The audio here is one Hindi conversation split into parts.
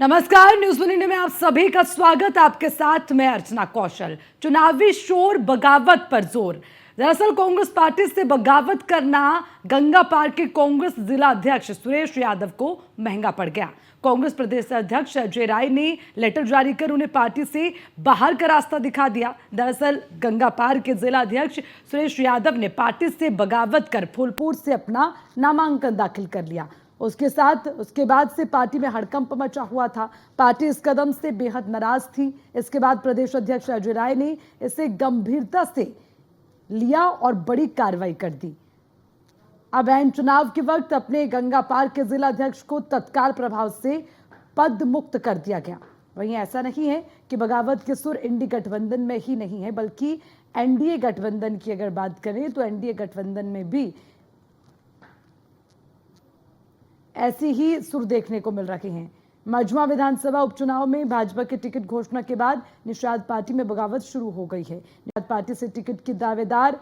नमस्कार, न्यूज बुलेटिन में आप सभी का स्वागत। आपके साथ मैं अर्चना कौशल। चुनावी शोर, बगावत पर जोर। दरअसल कांग्रेस पार्टी से बगावत करना गंगा पार के कांग्रेस जिला अध्यक्ष सुरेश यादव को महंगा पड़ गया। कांग्रेस प्रदेश अध्यक्ष अजय राय ने लेटर जारी कर उन्हें पार्टी से बाहर का रास्ता दिखा दिया। दरअसल गंगा पार के जिला अध्यक्ष सुरेश यादव ने पार्टी से बगावत कर फूलपुर से अपना नामांकन दाखिल कर लिया। उसके बाद से पार्टी में हड़कंप मचा हुआ था। पार्टी इस कदम से बेहद नाराज थी। इसके बाद प्रदेश अध्यक्ष अजय राय ने इसे गंभीरता से लिया और बड़ी कार्रवाई कर दी। अब ऐन चुनाव के वक्त अपने गंगा पार के जिला अध्यक्ष को तत्काल प्रभाव से पद मुक्त कर दिया गया। वहीं ऐसा नहीं है कि बगावत के सुर इंडी गठबंधन में ही नहीं है, बल्कि एनडीए गठबंधन की अगर बात करें तो एनडीए गठबंधन में भी ऐसी ही सुर देखने को मिल रहे हैं। मझवा विधानसभा उपचुनाव में भाजपा के टिकट घोषणा के बाद निषाद पार्टी में बगावत शुरू हो गई है। निषाद पार्टी से टिकट की दावेदार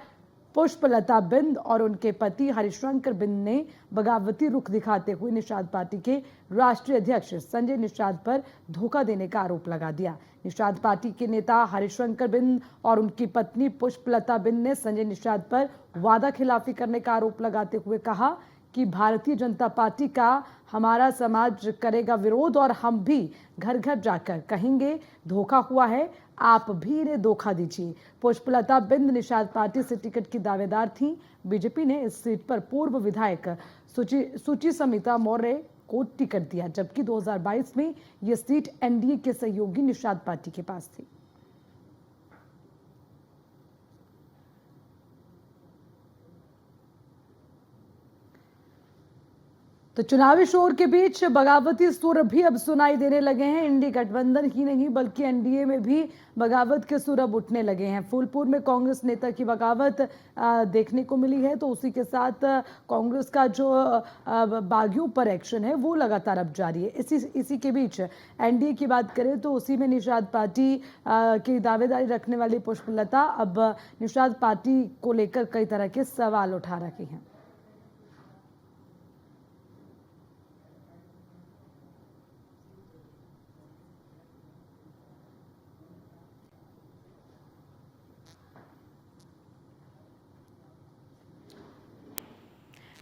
पुष्पलता बिंद और उनके पति हरिशंकर बिंद ने बगावती रुख दिखाते हुए निषाद पार्टी के राष्ट्रीय अध्यक्ष संजय निषाद पर धोखा देने का आरोप लगा दिया। निषाद पार्टी के नेता हरिशंकर बिंद और उनकी पत्नी पुष्पलता बिंद ने संजय निषाद पर वादा खिलाफी करने का आरोप लगाते हुए कहा कि भारतीय जनता पार्टी का हमारा समाज करेगा विरोध और हम भी घर घर जाकर कहेंगे धोखा हुआ है, आप भी इन्हें धोखा दीजिए। पुष्पलता बिंद निषाद पार्टी से टिकट की दावेदार थीं। बीजेपी ने इस सीट पर पूर्व विधायक सुचि समिता मौर्य को टिकट दिया, जबकि 2022 में यह सीट एनडीए के सहयोगी निषाद पार्टी के पास थी। तो चुनावी शोर के बीच बगावती सुर भी अब सुनाई देने लगे हैं। इंडी गठबंधन ही नहीं बल्कि एनडीए में भी बगावत के सुर अब उठने लगे हैं। फूलपुर में कांग्रेस नेता की बगावत देखने को मिली है, तो उसी के साथ कांग्रेस का जो बागियों पर एक्शन है वो लगातार अब जारी है। इसी के बीच एनडीए की बात करें तो उसी में निषाद पार्टी की दावेदारी रखने वाली पुष्पलता अब निषाद पार्टी को लेकर कई तरह के सवाल उठा रही हैं।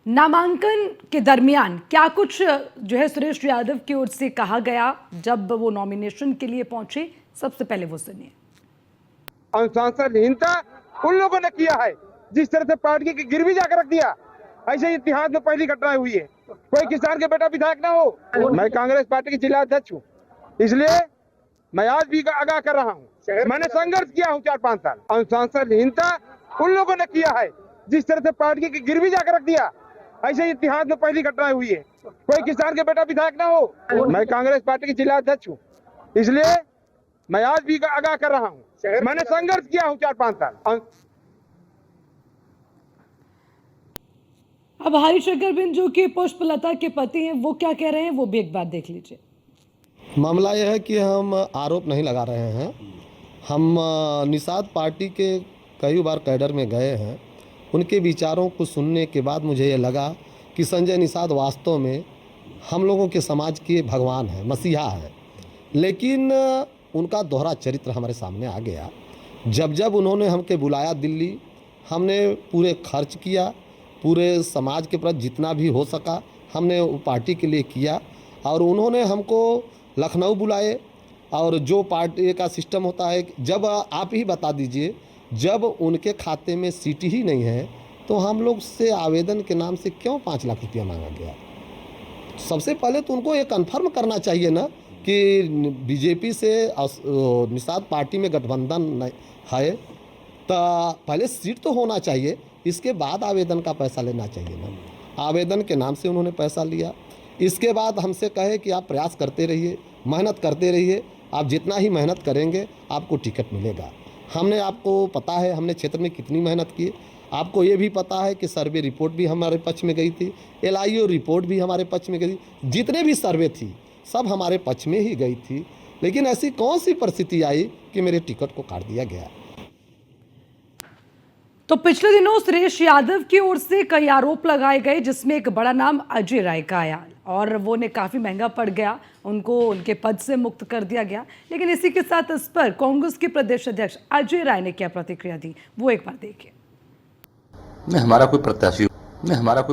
नामांकन के दरमियान क्या कुछ जो है सुरेश यादव की ओर से कहा गया जब वो नॉमिनेशन के लिए पहुंचे, सबसे पहले वो सुनिए। अनुशासनहीनता उन लोगों ने किया है जिस तरह से पार्टी की गिरवी जाकर रख दिया। ऐसे इतिहास में पहली घटना हुई है। कोई किसान के बेटा विधायक ना हो। मैं कांग्रेस पार्टी के जिला अध्यक्ष हूँ, इसलिए मैं आज भी आगाह कर रहा हूँ। मैंने संघर्ष किया हूँ 4-5 साल। अनुशासनहीनता उन लोगों ने किया है जिस तरह से पार्टी की गिरवी जाकर रख दिया। ऐसे इतिहास में पहली घटना हुई है। कोई किसान के बेटा विधायक ना हो। मैं कांग्रेस पार्टी के जिला अध्यक्ष हूँ, इसलिए मैं आज भी आगाह कर रहा हूँ। मैंने संघर्ष किया हूँ 4-5 साल। अब हरिशंकर बिंद जो कि पुष्पलता के पति हैं, वो क्या कह रहे हैं वो भी एक बार देख लीजिए। मामला यह है कि हम आरोप नहीं लगा रहे हैं। हम निषाद पार्टी के कई बार कैडर में गए हैं। उनके विचारों को सुनने के बाद मुझे ये लगा कि संजय निषाद वास्तव में हम लोगों के समाज के भगवान है, मसीहा है। लेकिन उनका दोहरा चरित्र हमारे सामने आ गया। जब जब उन्होंने हमके बुलाया दिल्ली, हमने पूरे खर्च किया, पूरे समाज के प्रति जितना भी हो सका हमने पार्टी के लिए किया। और उन्होंने हमको लखनऊ बुलाए, और जो पार्टी का सिस्टम होता है, जब आप ही बता दीजिए, जब उनके खाते में सीट ही नहीं है तो हम लोग से आवेदन के नाम से क्यों 5 लाख रुपया मांगा गया। सबसे पहले तो उनको ये कन्फर्म करना चाहिए ना कि बीजेपी से निषाद पार्टी में गठबंधन है, तो पहले सीट तो होना चाहिए, इसके बाद आवेदन का पैसा लेना चाहिए ना। आवेदन के नाम से उन्होंने पैसा लिया। इसके बाद हमसे कहे कि आप प्रयास करते रहिए, मेहनत करते रहिए, आप जितना ही मेहनत करेंगे आपको टिकट मिलेगा। हमने, आपको पता है हमने क्षेत्र में कितनी मेहनत की। आपको ये भी पता है कि सर्वे रिपोर्ट भी हमारे पक्ष में गई थी, LIO रिपोर्ट भी हमारे पक्ष में गई, जितने भी सर्वे थी सब हमारे पक्ष में ही गई थी। लेकिन ऐसी कौन सी परिस्थिति आई कि मेरे टिकट को काट दिया गया। तो पिछले दिनों सुरेश यादव की ओर से कई आरोप लगाए गए, जिसमें एक बड़ा नाम अजय राय का आया और वो ने काफी महंगा पड़ गया, उनको उनके पद से मुक्त कर दिया गया। लेकिन इसी के साथ इस पर कांग्रेस के प्रदेश अध्यक्ष अजय राय ने क्या प्रतिक्रिया दी, वो एक बार देखिए। हमारा कोई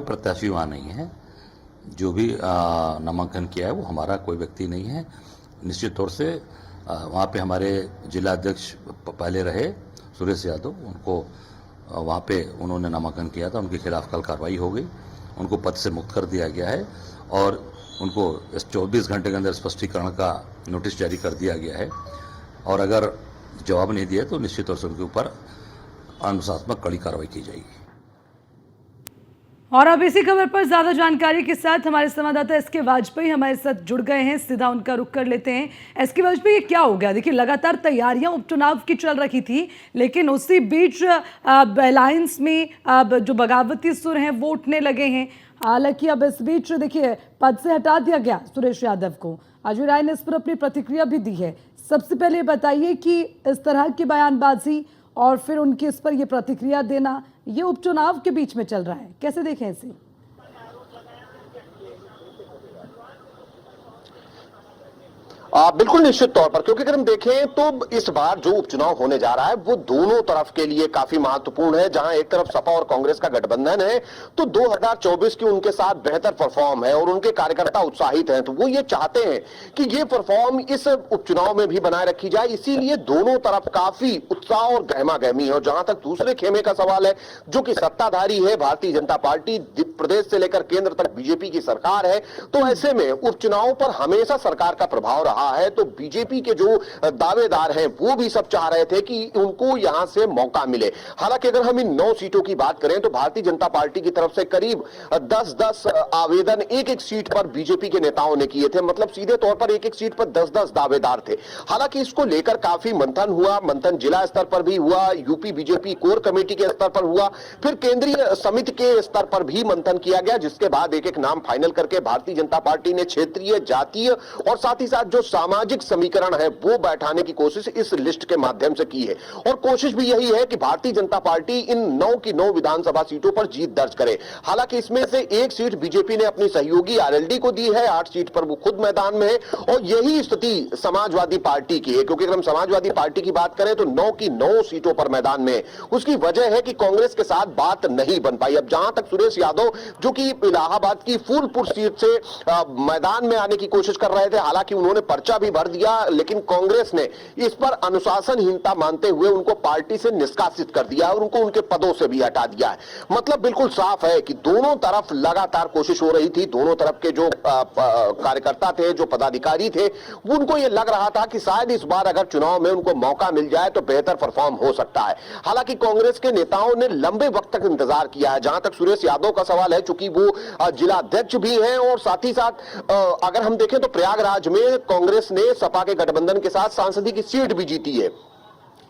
प्रत्याशी वहाँ नहीं है। जो भी नामांकन किया है वो हमारा कोई व्यक्ति नहीं है। निश्चित तौर से वहाँ पे हमारे जिला अध्यक्ष पहले रहे सुरेश यादव, उनको वहाँ पे उन्होंने नामांकन किया था, उनके खिलाफ कल कार्रवाई हो गई, उनको पद से मुक्त कर दिया गया है और उनको इस 24 घंटे के अंदर स्पष्टीकरण का नोटिस जारी कर दिया गया है और अगर जवाब नहीं दिया तो निश्चित तौर से उनके ऊपर अनुशासनात्मक कड़ी कार्रवाई की जाएगी। और अब इसी खबर पर ज्यादा जानकारी के साथ हमारे संवाददाता एसके वाजपेयी हमारे साथ जुड़ गए हैं, सीधा उनका रुख कर लेते हैं। एसके वाजपेयी, ये क्या हो गया? देखिए, लगातार तैयारियां उपचुनाव की चल रही थी, लेकिन उसी बीच अलायंस में जो बगावती सुर हैं वो उठने लगे हैं। हालांकि अब इस बीच देखिए पद से हटा दिया गया सुरेश यादव को। अजय राय ने इस पर अपनी प्रतिक्रिया भी दी है। सबसे पहले बताइए कि इस तरह की बयानबाजी और फिर उनके इस पर ये प्रतिक्रिया देना, ये उपचुनाव के बीच में चल रहा है, कैसे देखें इसे? बिल्कुल निश्चित तौर पर, क्योंकि अगर हम देखें तो इस बार जो उपचुनाव होने जा रहा है वो दोनों तरफ के लिए काफी महत्वपूर्ण है। जहां एक तरफ सपा और कांग्रेस का गठबंधन है तो 2024 की उनके साथ बेहतर परफॉर्म है और उनके कार्यकर्ता उत्साहित हैं, तो वो ये चाहते हैं कि ये परफॉर्म इस उपचुनाव में भी बनाए रखी जाए। इसीलिए दोनों तरफ काफी उत्साह और गहमा गहमी है। और जहां तक दूसरे खेमे का सवाल है, जो कि सत्ताधारी है भारतीय जनता पार्टी, प्रदेश से लेकर केंद्र तक बीजेपी की सरकार है, तो ऐसे में उपचुनाव पर हमेशा सरकार का प्रभाव रहा है। तो बीजेपी के जो दावेदार हैं वो भी सब चाह रहे थे कि उनको यहां से मौका मिले। हालांकि अगर हम इन 9 सीटों की बात करें तो भारतीय जनता पार्टी की तरफ से करीब 10-10 आवेदन एक-एक सीट पर बीजेपी के नेताओं ने किए थे। मतलब सीधे तौर पर एक-एक सीट पर 10-10 दावेदार थे। हालांकि इसको लेकर काफी मंथन हुआ, मंथन जिला स्तर पर भी हुआ, यूपी बीजेपी कोर कमेटी के स्तर पर हुआ, फिर केंद्रीय समिति के स्तर पर भी मंथन किया गया, जिसके बाद एक-एक नाम फाइनल करके भारतीय जनता पार्टी ने क्षेत्रीय, जातीय और साथ ही साथ जो सामाजिक समीकरण है वो बैठाने की कोशिश इस लिस्ट के माध्यम से की है। और कोशिश भी यही है कि भारतीय जनता पार्टी इन 9 की 9 विधानसभा सीटों पर जीत दर्ज करे। हालांकि इसमें से एक सीट बीजेपी ने अपनी सहयोगी आरएलडी को दी है, 8 सीट पर वो खुद मैदान में है और यही स्थिति समाजवादी पार्टी की है। क्योंकि अगर हम समाजवादी पार्टी की बात करें तो 9 की 9 सीटों पर मैदान में है। उसकी वजह है कि कांग्रेस के साथ बात नहीं बन पाई। अब जहां तक सुरेश यादव जो कि इलाहाबाद की फूलपुर सीट से मैदान में आने की कोशिश कर रहे थे, हालांकि उन्होंने पर्चा भी भर दिया, लेकिन कांग्रेस ने इस पर अनुशासनहीनता मानते हुए उनको पार्टी से निष्कासित कर दिया और उनको उनके पदों से भी हटा दिया है। मतलब बिल्कुल साफ है कि दोनों तरफ लगातार कोशिश हो रही थी। दोनों तरफ के जो कार्यकर्ता थे, जो पदाधिकारी थे, उनको यह लग रहा था कि शायद इस बार अगर चुनाव में उनको मौका मिल जाए तो बेहतर परफॉर्म हो सकता है। हालांकि कांग्रेस के नेताओं ने लंबे वक्त तक इंतजार किया है। जहां तक सुरेश यादव का सवाल है, चूंकि वो जिला अध्यक्ष भी हैं और साथ ही साथ अगर हम देखें तो प्रयागराज में कांग्रेस ने सपा के गठबंधन के साथ सांसद की सीट भी जीती है,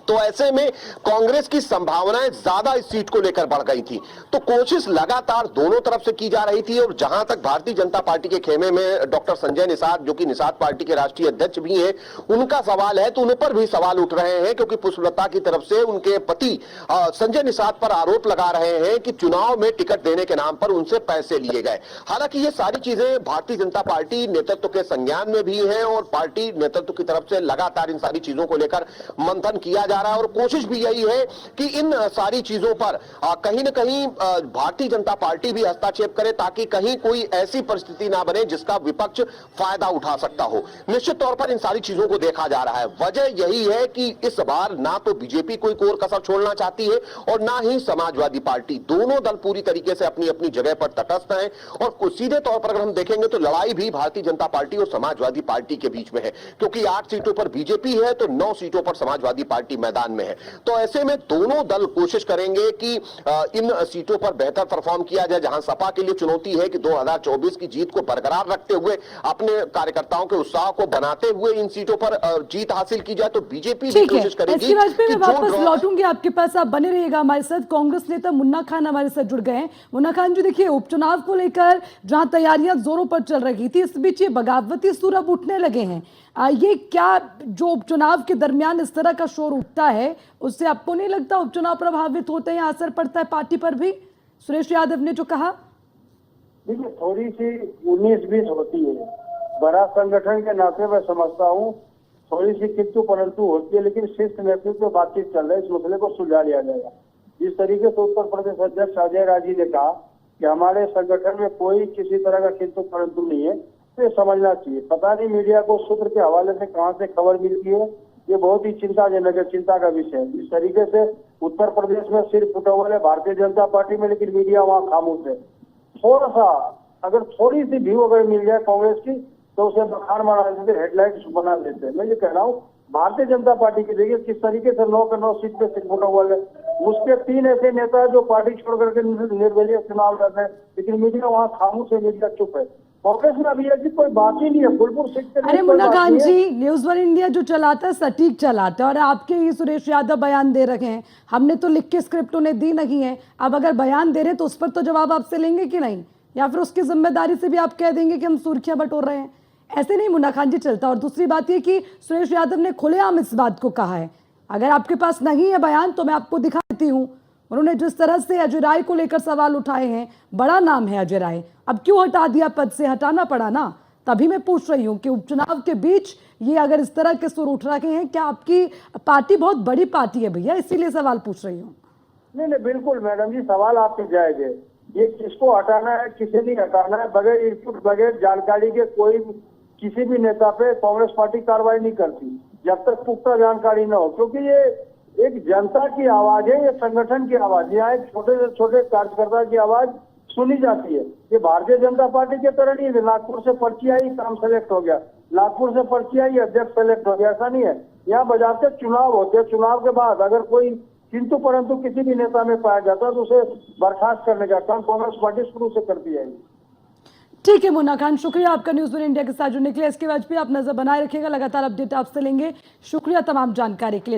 तो ऐसे में कांग्रेस की संभावनाएं ज्यादा इस सीट को लेकर बढ़ गई थी। तो कोशिश लगातार दोनों तरफ से की जा रही थी। और जहां तक भारतीय जनता पार्टी के खेमे में डॉक्टर संजय निषाद, जो कि निषाद पार्टी के राष्ट्रीय अध्यक्ष भी हैं, उनका सवाल है तो उन पर भी सवाल उठ रहे हैं, क्योंकि पुष्पलता की तरफ से उनके पति संजय निषाद पर आरोप लगा रहे हैं कि चुनाव में टिकट देने के नाम पर उनसे पैसे लिए गए। हालांकि ये सारी चीजें भारतीय जनता पार्टी नेतृत्व के संज्ञान में भी है और पार्टी नेतृत्व की तरफ से लगातार इन सारी चीजों को लेकर मंथन किया जा रहा है। और कोशिश भी यही है कि इन सारी चीजों पर कहीं न कहीं भारतीय जनता पार्टी भी हस्तक्षेप करे, ताकि कहीं कोई ऐसी परिस्थिति ना बने जिसका विपक्ष फायदा उठा सकता हो। निश्चित तौर पर इन सारी चीजों को देखा जा रहा है। वजह यही है कि इस बार ना तो बीजेपी कोई कोर कसर छोड़ना चाहती है और ना ही समाजवादी पार्टी। दोनों दल पूरी तरीके से अपनी अपनी जगह पर तटस्थ हैं और सीधे तौर पर अगर हम देखेंगे तो लड़ाई भी भारतीय जनता पार्टी और समाजवादी पार्टी के बीच में है, क्योंकि 8 सीटों पर बीजेपी है तो 9 सीटों पर समाजवादी पार्टी मैदान में है। तो ऐसे में दोनों दल कोशिश करेंगे कि इन सीटों पर बेहतर परफॉर्म किया जाए। जहां सपा के लिए चुनौती है कि 2024 की जीत को बरकरार रखते हुए, अपने कार्यकर्ताओं के उत्साह को बनाते हुए इन सीटों पर जीत हासिल की जाए, तो बीजेपी भी कोशिश करेगी। मैं वापस लौटूंगी आपके पास, आप बने रहिएगा हमारे साथ। कांग्रेस नेता मुन्ना खान हमारे साथ जुड़ गए हैं। मुन्ना खान जी, देखिए, उपचुनाव को लेकर जहां तैयारियां जोरों पर चल रही थी, इस बीच ये बगावती सुर अब उठने लगे हैं। ये क्या जो उपचुनाव के दरमियान इस तरह का शोर उठता सकता है, उससे आपको नहीं लगता उपचुनाव प्रभावित होते हैं, असर पड़ता है पार्टी पर भी? सुरेश यादव ने जो कहा, देखिए थोड़ी सी 19-20 होती है, बड़ा संगठन के नाते मैं समझता हूँ थोड़ी सी किंतु परंतु होती है, लेकिन शीर्ष नेतृत्व में बातचीत चल रही है, इस मसले को सुलझा लिया जाएगा। जिस तरीके से उत्तर प्रदेश अध्यक्ष अजय राय जी ने कहा कि हमारे संगठन में कोई किसी तरह का किंतु परंतु नहीं है, तो ये समझना चाहिए। पता नहीं मीडिया को सूत्र के हवाले से कहाँ से खबर मिलती है, ये बहुत ही चिंताजनक है, चिंता का विषय है। इस तरीके से उत्तर प्रदेश में सिर्फ फुटबॉल है भारतीय जनता पार्टी में, लेकिन मीडिया वहाँ खामोश है। थोड़ा सा अगर थोड़ी सी व्यू अगर मिल जाए कांग्रेस की तो उसे बखान बना देते, हेडलाइंस बना देते हैं। मैं ये कह रहा हूँ भारतीय जनता पार्टी की देखिए किस तरीके से 9 के 9 सीट पे सिर्फ फुटबॉल है, उसके 3 ऐसे नेता है जो पार्टी छोड़ करके निर्दलीय चुनाव लड़ रहे हैं, लेकिन मीडिया वहाँ खामोश है, मीडिया चुप है। कांग्रेस में अभी ऐसी कोई बात ही नहीं है, फुलपुर सीट के लिए अरे कोई मुन्ना बात खान नहीं है। जी, न्यूज वन इंडिया जो चलाता है सटीक चलाता है, और आपके ही सुरेश यादव बयान दे रहे हैं, हमने तो लिख के स्क्रिप्ट उन्हें दी नहीं है। अब अगर बयान दे रहे हैं तो उस पर तो जवाब आपसे लेंगे कि नहीं, या फिर उसकी जिम्मेदारी से भी आप कह देंगे कि हम सुर्खियां बटोर रहे हैं? ऐसे नहीं मुन्ना खान जी चलता। और दूसरी बात ये कि सुरेश यादव ने खुलेआम इस बात को कहा है, अगर आपके पास नहीं है बयान तो मैं आपको दिखा देती हूँ। उन्होंने जिस तरह से अजय राय को लेकर सवाल उठाए हैं, बड़ा नाम है अजय राय, अब क्यों हटा दिया पद से? हटाना पड़ा ना। तभी मैं पूछ रही हूँ कि उपचुनाव के बीच ये अगर इस तरह के सुर उठ रहे हैं, क्या आपकी पार्टी बहुत बड़ी पार्टी है भैया, इसीलिए सवाल पूछ रही हूँ। नहीं बिल्कुल मैडम जी, सवाल आपके जायज है। ये किसको हटाना है, किसे नहीं हटाना है, बगैर इनपुट बगैर जानकारी के कोई किसी भी नेता पे कांग्रेस पार्टी कार्रवाई नहीं करती जब तक पुख्ता जानकारी न हो, क्योंकि ये एक जनता की आवाज है, ये संगठन की आवाज, यहाँ एक छोटे से छोटे कार्यकर्ता की आवाज सुनी जाती है। ये भारतीय जनता पार्टी के तरह नहीं है, नागपुर से पर्ची आई काम सेलेक्ट हो गया, नागपुर से पर्ची आई अध्यक्ष सेलेक्ट हो गया, ऐसा नहीं है। यहाँ बजाते चुनाव होते हैं, चुनाव के बाद अगर कोई किंतु परंतु किसी भी नेता में पाया जाता है तो उसे बर्खास्त करने का काम कांग्रेस पार्टी शुरू से करती है। ठीक है मुन्ना खान, शुक्रिया आपका न्यूज़ वन इंडिया के साथ जुड़ने के लिए। इसके बाद भी आप नजर बनाए रखिएगा, लगातार अपडेट आपसे लेंगे। शुक्रिया तमाम जानकारी के लिए।